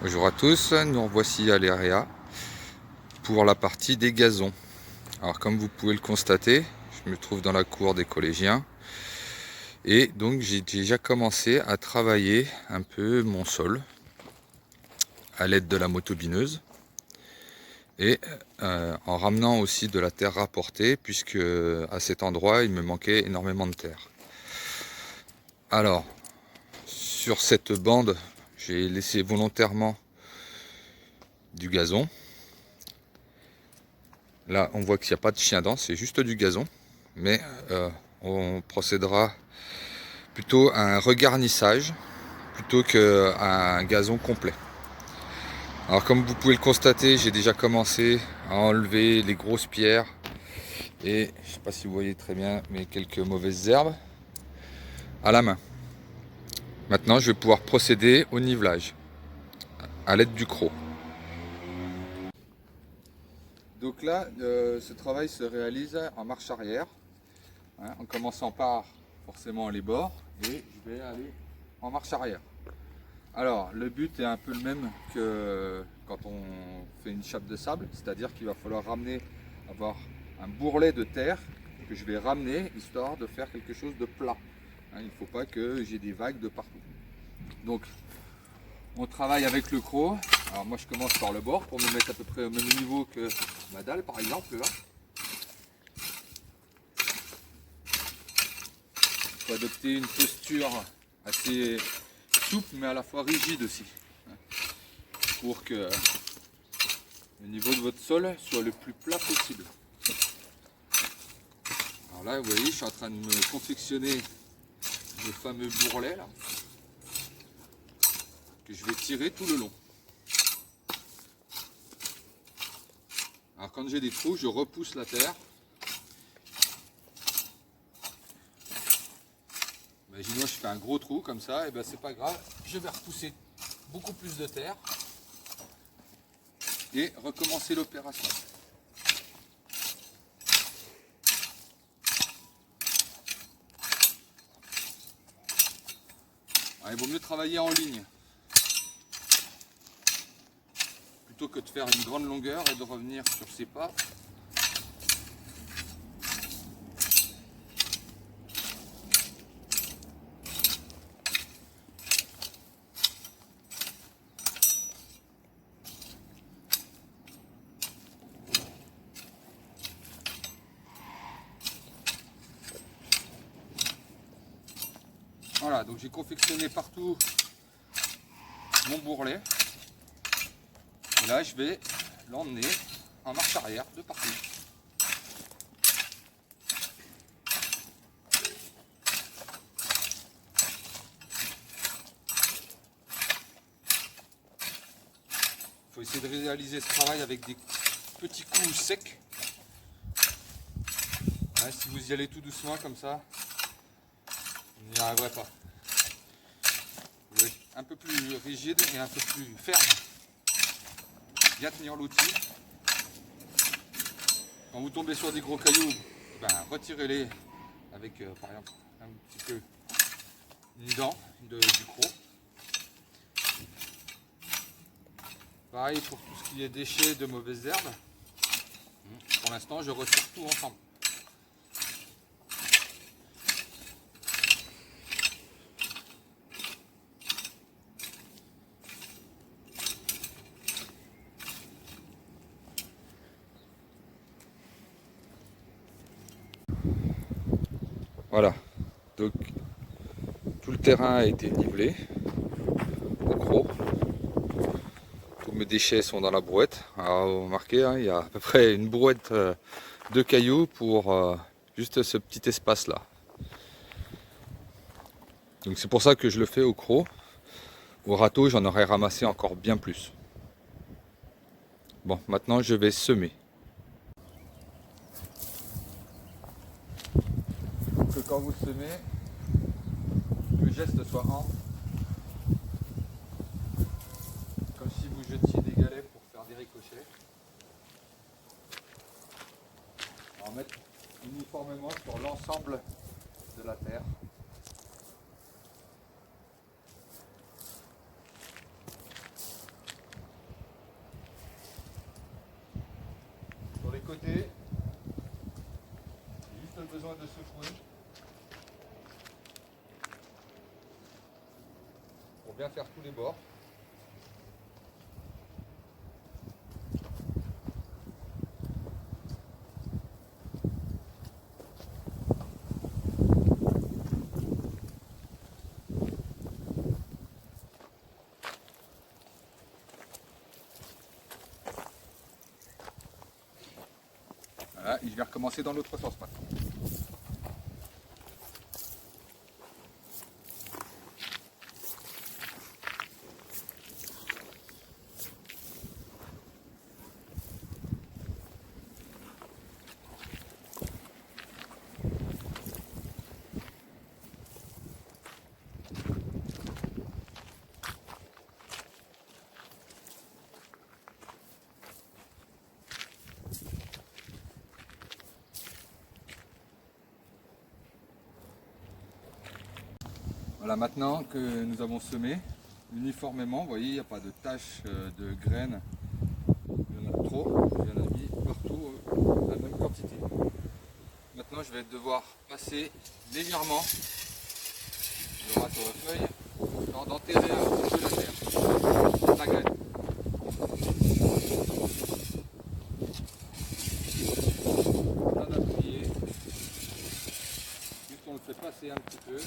Bonjour à tous, nous revoici à l'EREA pour la partie des gazons. Alors comme vous pouvez le constater, je me trouve dans la cour des collégiens et donc j'ai déjà commencé à travailler un peu mon sol à l'aide de la motobineuse et en ramenant aussi de la terre rapportée puisque à cet endroit il me manquait énormément de terre. Alors sur cette bande j'ai laissé volontairement du gazon. Là, on voit qu'il n'y a pas de chien dent, c'est juste du gazon. Mais on procédera plutôt à un regarnissage plutôt qu'à un gazon complet. Alors comme vous pouvez le constater, j'ai déjà commencé à enlever les grosses pierres et je ne sais pas si vous voyez très bien, mais quelques mauvaises herbes à la main. Maintenant, je vais pouvoir procéder au nivelage à l'aide du croc. Donc là, ce travail se réalise en marche arrière, hein, en commençant par forcément les bords et je vais aller en marche arrière. Alors le but est un peu le même que quand on fait une chape de sable, c'est-à-dire qu'il va falloir avoir un bourrelet de terre que je vais ramener histoire de faire quelque chose de plat. Hein, il ne faut pas que j'ai des vagues de partout. Donc on travaille avec le croc. Alors moi je commence par le bord pour me mettre à peu près au même niveau que ma dalle par exemple là. Il faut adopter une posture assez souple mais à la fois rigide aussi, hein, pour que le niveau de votre sol soit le plus plat possible. Alors là, vous voyez, je suis en train de me confectionner le fameux bourrelet là, que je vais tirer tout le long. Alors quand j'ai des trous, je repousse la terre. Imaginons je fais un gros trou comme ça, et ben c'est pas grave, je vais repousser beaucoup plus de terre et recommencer l'opération. Il vaut mieux travailler en ligne plutôt que de faire une grande longueur et de revenir sur ses pas. Voilà, donc j'ai confectionné partout mon bourrelet. Et là, je vais l'emmener en marche arrière de partout. Il faut essayer de réaliser ce travail avec des petits coups secs. Ouais, si vous y allez tout doucement comme ça, vous n'y arriverez pas. Vous devez être un peu plus rigide et un peu plus ferme. Bien tenir l'outil. Quand vous tombez sur des gros cailloux, ben, retirez-les avec par exemple un petit peu une dent du croc. Pareil pour tout ce qui est déchets de mauvaises herbes. Pour l'instant, je retire tout ensemble. Voilà, donc tout le terrain a été nivelé au croc. Tous mes déchets sont dans la brouette. Alors vous remarquez, hein, il y a à peu près une brouette de cailloux pour juste ce petit espace là. Donc c'est pour ça que je le fais au croc. Au râteau, j'en aurais ramassé encore bien plus. Bon, maintenant je vais semer. Que quand vous semez, le geste soit ample, comme si vous jetiez des galets pour faire des ricochets. En mettre uniformément sur l'ensemble de la terre. côté. J'ai juste besoin de secouer. Pour bien faire tous les bords. Voilà, et je vais recommencer dans l'autre sens maintenant. Voilà, maintenant que nous avons semé uniformément, vous voyez, il n'y a pas de taches de graines, il y en a trop, il y en a mis partout la même quantité. Maintenant je vais devoir passer légèrement le rat sur la feuille, histoire d'enterrer un petit peu la terre, la graine. Bien d'appuyer, juste on le fait passer un petit peu.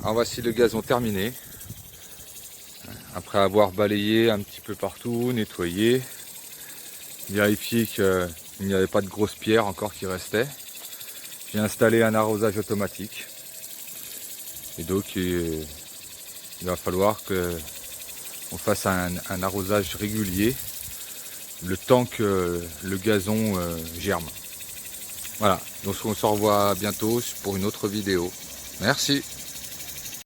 Alors voici le gazon terminé. Après avoir balayé un petit peu partout, nettoyé, vérifié qu'il n'y avait pas de grosses pierres encore qui restaient. J'ai installé un arrosage automatique. Et donc il va falloir qu'on fasse un arrosage régulier le temps que le gazon germe. Voilà, donc on se revoit bientôt pour une autre vidéo. Merci.